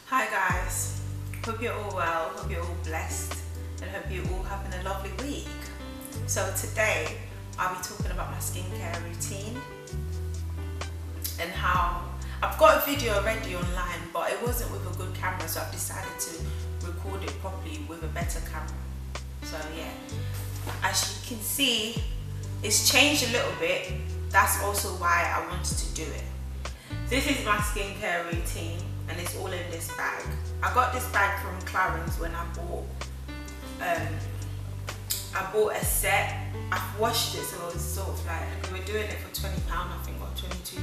Hi guys, hope you're all well, hope you're all blessed, and hope you're all having a lovely week. So today I'll be talking about my skincare routine and how I've got a video already online, but it wasn't with a good camera, so I've decided to record it properly with a better camera. So yeah, as you can see, it's changed a little bit. That's also why I wanted to do it. This is my skincare routine and it's all in this bag. I got this bag from Clarins when I bought a set. I've washed it, so it's sort of like, we were doing it for £20 I think, or £22,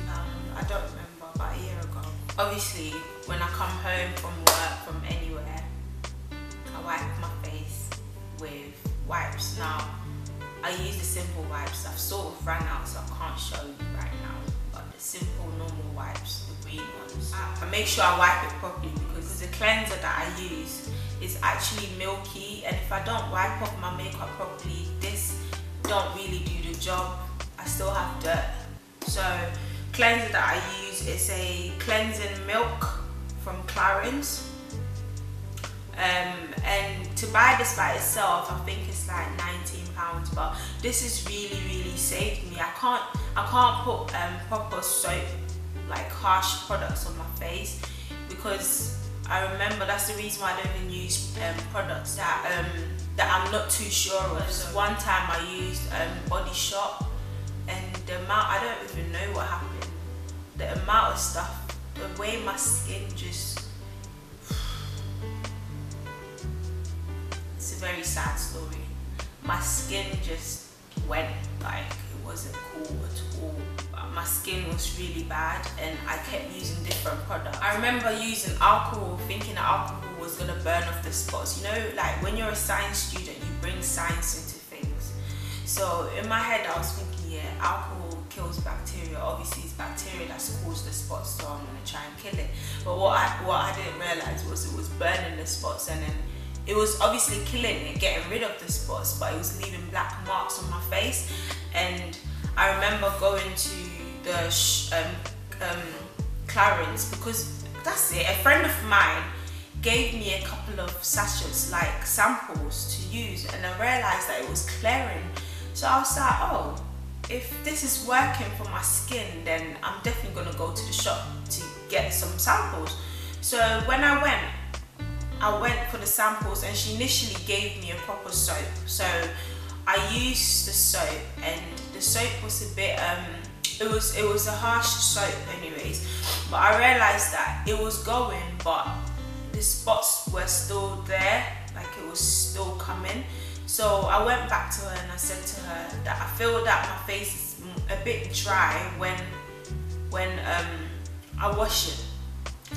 I don't remember, about a year ago. Obviously, when I come home from work, from anywhere, I wipe my face with wipes. Now, I use the simple wipes. I've sort of ran out, so I can't show you right now, but the simple normal wipes, the green ones. I make sure I wipe it properly because the cleanser that I use is actually milky, and if I don't wipe off my makeup properly, this don't really do the job. I still have dirt. So cleanser that I use is a cleansing milk from Clarins. And to buy this by itself, I think it's like £19, but this has really saved me. I can't put proper soap, like harsh products on my face, because I remember that's the reason why I don't even use products that I'm not too sure of. So one time I used Body Shop, and the amount, I don't even know what happened. The amount of stuff, the way my skin just, it's a very sad story. My skin just went, like, it wasn't cool at all. My skin was really bad and I kept using different products. I remember using alcohol, thinking that alcohol was gonna burn off the spots. You know, like when you're a science student, you bring science into things. So in my head I was thinking, yeah, alcohol kills bacteria. Obviously it's bacteria that's caused the spots, so I'm gonna try and kill it. But what I didn't realize was it was burning the spots, and then it was obviously killing it, getting rid of the spots, but it was leaving black marks on my face. And I remember going to the Clarins, because that's it, a friend of mine gave me a couple of sachets, like samples to use, and I realized that it was clearing. So I was like, oh, if this is working for my skin, then I'm definitely gonna go to the shop to get some samples. So when I went for the samples, and she initially gave me a proper soap. So I used the soap, and the soap was a bit it was a harsh soap anyways, but I realized that it was going, but the spots were still there, like it was still coming. So I went back to her and I said to her that I feel that my face is a bit dry when I wash it,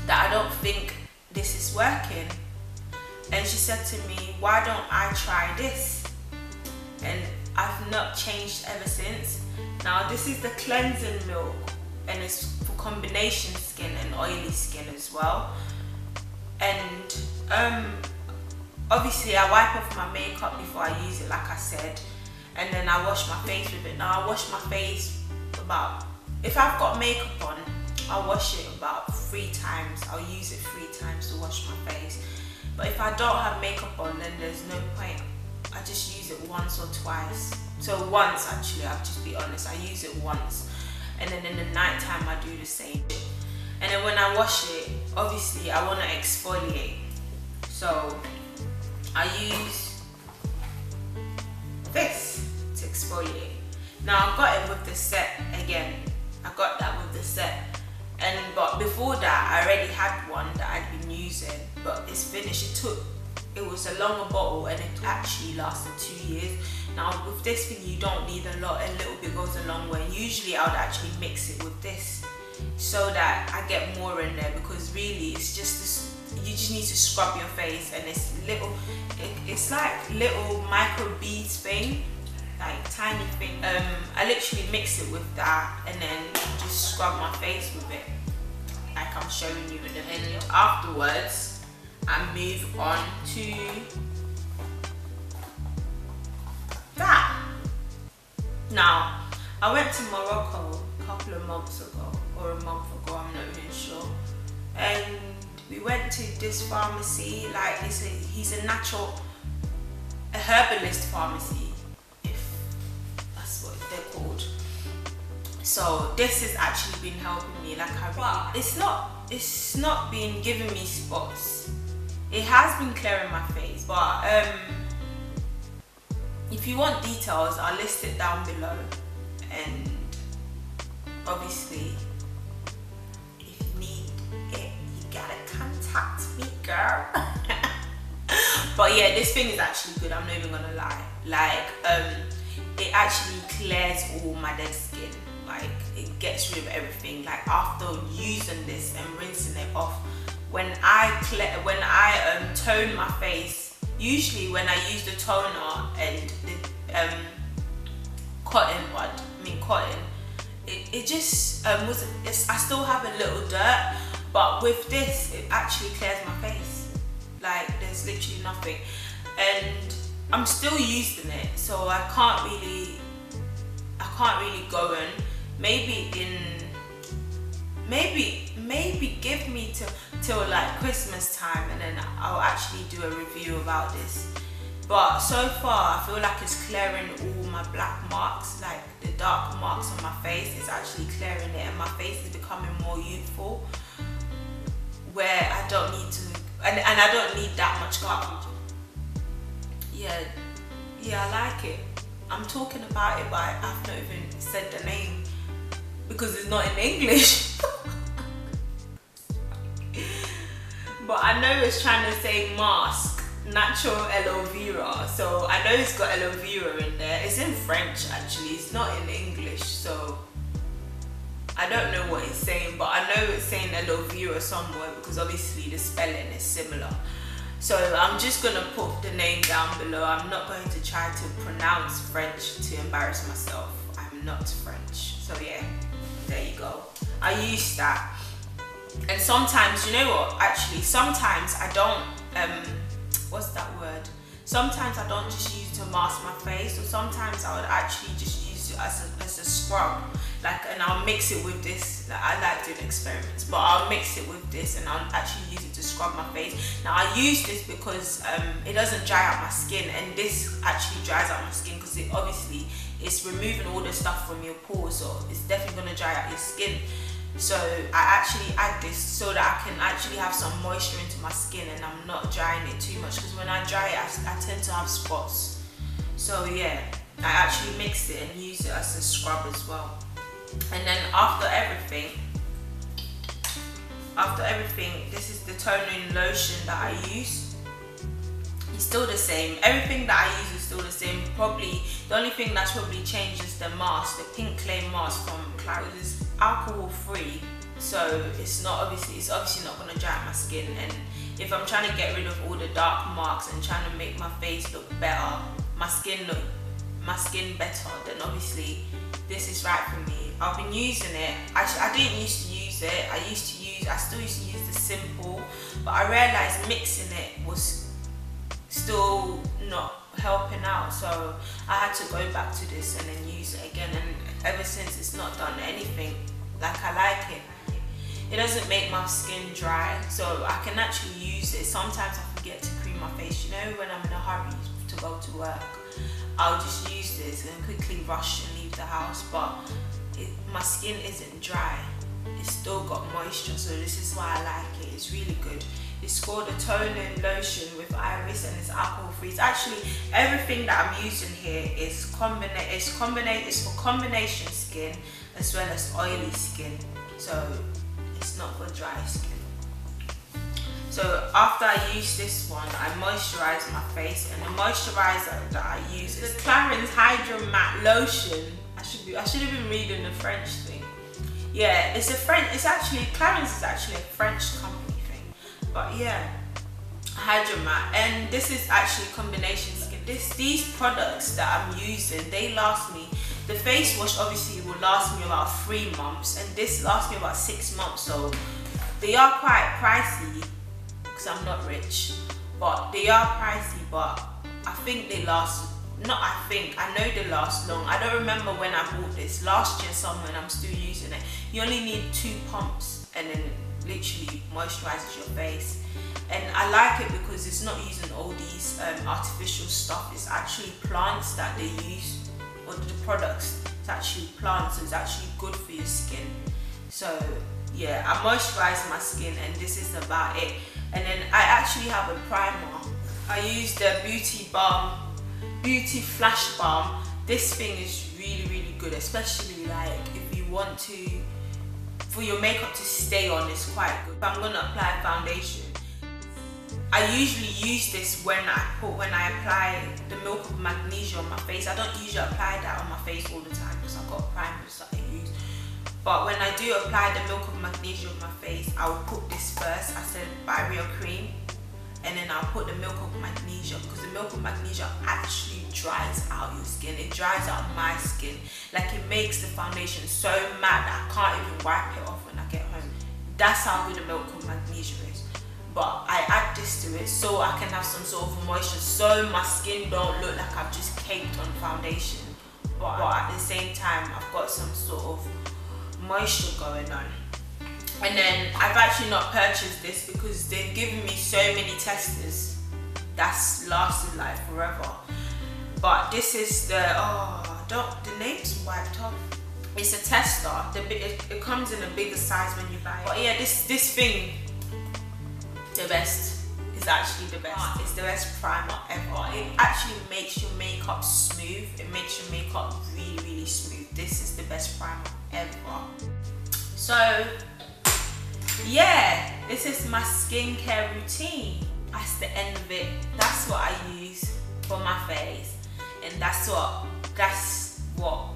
that I don't think this is working. And she said to me, why don't I try this? And I've not changed ever since. Now this is the cleansing milk, and it's for combination skin and oily skin as well. And obviously I wipe off my makeup before I use it, like I said, and then I wash my face with it. Now I wash my face about, if I've got makeup on, I'll wash it about 3 times. I'll use it 3 times to wash my face. But if I don't have makeup on, then there's no point. I just use it once or twice. So once, actually, I'll just be honest, I use it once. And then in the night time, I do the same. And then when I wash it, obviously I want to exfoliate. So I use this to exfoliate. Now I got it with the set again. I got that with the set. But before that, I already had one that I'd been using, but it's finished. It was a longer bottle and it actually lasted 2 years. Now with this thing, you don't need a lot, a little bit goes a long way. Usually I would actually mix it with this so that I get more in there, because really it's just this, you just need to scrub your face, and it's like little microbeads thing, like tiny thing. I literally mix it with that and then just scrub my face with it, like I'm showing you in the video. Afterwards, I move on to that. Now, I went to Morocco a couple of months ago or a month ago, I'm not even sure. And we went to this pharmacy, like he's a herbalist pharmacy, if that's what they're called. So this has actually been helping me. Like it's not been giving me spots. It has been clearing my face, but if you want details, I'll list it down below. And obviously, if you need it, you gotta contact me, girl. But yeah, this thing is actually good, I'm not even gonna lie. Like, it actually clears all my dead skin. Like, it gets rid of everything. Like, after using this and rinsing it off, when I tone my face, usually when I use the toner and the cotton, it just I still have a little dirt, but with this, it actually clears my face. Like, there's literally nothing, and I'm still using it, so I can't really go in. Maybe give me till like Christmas time, and then I'll actually do a review about this. But so far, I feel like it's clearing all my black marks, like the dark marks on my face. It's actually clearing it, and my face is becoming more youthful, where I don't need to, and I don't need that much coverage. Yeah, I like it. I'm talking about it, but I've not even said the name because it's not in English. But I know it's trying to say mask, natural aloe vera. So I know it's got aloe vera in there. It's in French actually, it's not in English. So I don't know what it's saying, but I know it's saying aloe vera somewhere because obviously the spelling is similar. So I'm just gonna put the name down below. I'm not going to try to pronounce French to embarrass myself. I'm not French. So yeah, there you go. I use that. And sometimes, you know what, actually, sometimes I don't, what's that word? Sometimes I don't just use it to mask my face, or sometimes I would actually just use it as a scrub. Like, and I'll mix it with this. Like, I like doing experiments, but I'll mix it with this and I'll actually use it to scrub my face. Now, I use this because it doesn't dry out my skin, and this actually dries out my skin because it obviously it's removing all the stuff from your pores, so it's definitely gonna dry out your skin. So I actually add this so that I can actually have some moisture into my skin, and I'm not drying it too much, because when I dry it, I tend to have spots. So yeah, I actually mix it and use it as a scrub as well. And then after everything, this is the toning lotion that I use. It's still the same. Everything that I use is still the same. Probably the only thing that's probably changed is the mask, the pink clay mask from Clarins. It's alcohol free, so it's obviously not going to dry out my skin. And if I'm trying to get rid of all the dark marks and trying to make my face look better, my skin better, then obviously this is right for me. I've been using it. I didn't used to use it. I still used to use the simple, but I realized mixing it was still not helping out, so I had to go back to this and then use it again. And ever since, it's not done anything. Like, I like it. It doesn't make my skin dry, so I can actually use it. Sometimes I forget to cream my face, you know, when I'm in a hurry to go to work. I'll just use this and quickly rush and leave the house, but my skin isn't dry. It's still got moisture, so this is why I like it. It's really good. It's called a toning lotion with iris, and it's alcohol free. It's actually, everything that I'm using here is for combination skin as well as oily skin. So it's not for dry skin. So after I use this one, I moisturize my face, and the moisturizer that I use is the Clarins HYDRA-MATTE lotion. I should have been reading the French thing. Yeah, Clarins is actually a French company thing. But yeah, HYDRA-MATTE, and this is actually combination skin. These products that I'm using, they last me. The face wash obviously will last me about 3 months, and this lasts me about 6 months. So they are quite pricey because I'm not rich, but they are pricey. But I think they last not I think, I know they last long. I don't remember when I bought this, last year summer, and I'm still using it. You only need 2 pumps and then it literally moisturizes your face. And I like it because it's not using all these artificial stuff. It's actually plants that they use, or the products, it's actually plants, so it's actually good for your skin. So yeah, I moisturize my skin and this is about it. And then I actually have a primer. I use the Beauty Flash Balm. This thing is really good, especially like if you want to, for your makeup to stay on, it's quite good. If I'm gonna apply foundation, I usually use this when I apply the milk of magnesia on my face. I don't usually apply that on my face all the time because I've got primers that I use. But when I do apply the milk of magnesia on my face, I will put this first. I said barrier cream, and then I'll put the milk of magnesia, because the milk of magnesia actually dries out your skin. It dries out my skin. Like, it makes the foundation so matte that I can't even wipe it off when I get home. That's how good the milk of magnesia is. But I add this to it so I can have some sort of moisture, so my skin don't look like I've just caked on foundation. But at the same time, I've got some sort of moisture going on. And then I've actually not purchased this because they've given me so many testers that's lasted like forever. But this is the, the name's wiped off. It's a tester. It comes in a bigger size when you buy it. But yeah, this thing, the best. It's actually the best. It's the best primer ever. It actually makes your makeup smooth. It makes your makeup really smooth. This is the best primer ever. So yeah, this is my skincare routine. That's the end of it. That's what I use for my face, and that's what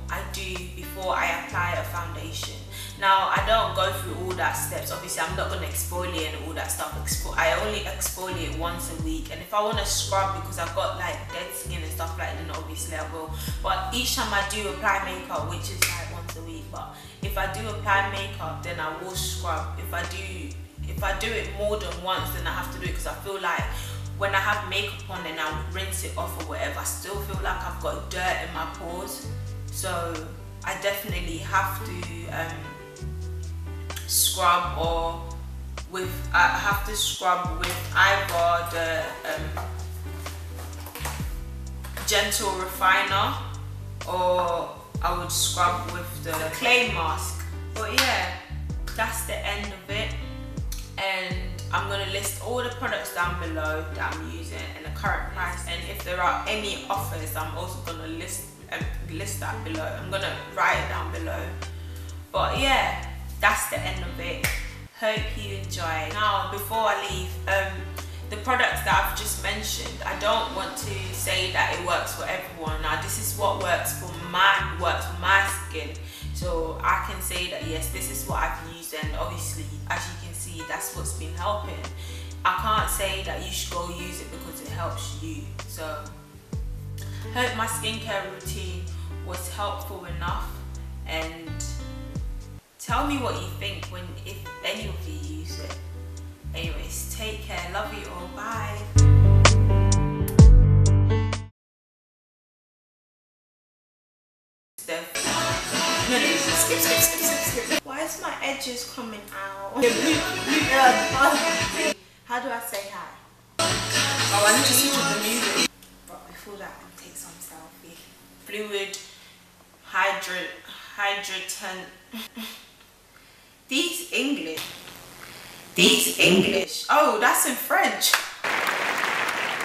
I do before I apply a foundation. Now, I don't go through all that steps. Obviously, I'm not gonna exfoliate and all that stuff. I only exfoliate once a week, and if I want to scrub because I've got like dead skin and stuff like that, then obviously I will. But each time I do apply makeup, which is like once a week, but if I do apply makeup, then I will scrub. If I do it more than once, then I have to do it, because I feel like when I have makeup on and I rinse it off or whatever, I still feel like I've got dirt in my pores. So I definitely have to scrub, or I have to scrub with either the gentle refiner, or I would scrub with the clay mask. But yeah, that's the end of it, and I'm gonna list all the products down below that I'm using and the current price, and if there are any offers, I'm also gonna list that below. I'm gonna write it down below. But yeah, that's the end of it. Hope you enjoy. Now, before I leave, the products that I've just mentioned, I don't want to say that it works for everyone. Now, this is what works for my skin, so I can say that yes, this is what I've used, and obviously, as you can see, that's what's been helping. I can't say that you should go use it because it helps you. So hope my skincare routine was helpful enough, and tell me what you think if any of you use it. Anyways, take care, love you all, bye. Skip. Why is my edges coming out? How do I say hi? Oh, I need to switch up the music. But before that, I'll take some selfie. Fluid hydratant. These English. Oh, that's in French.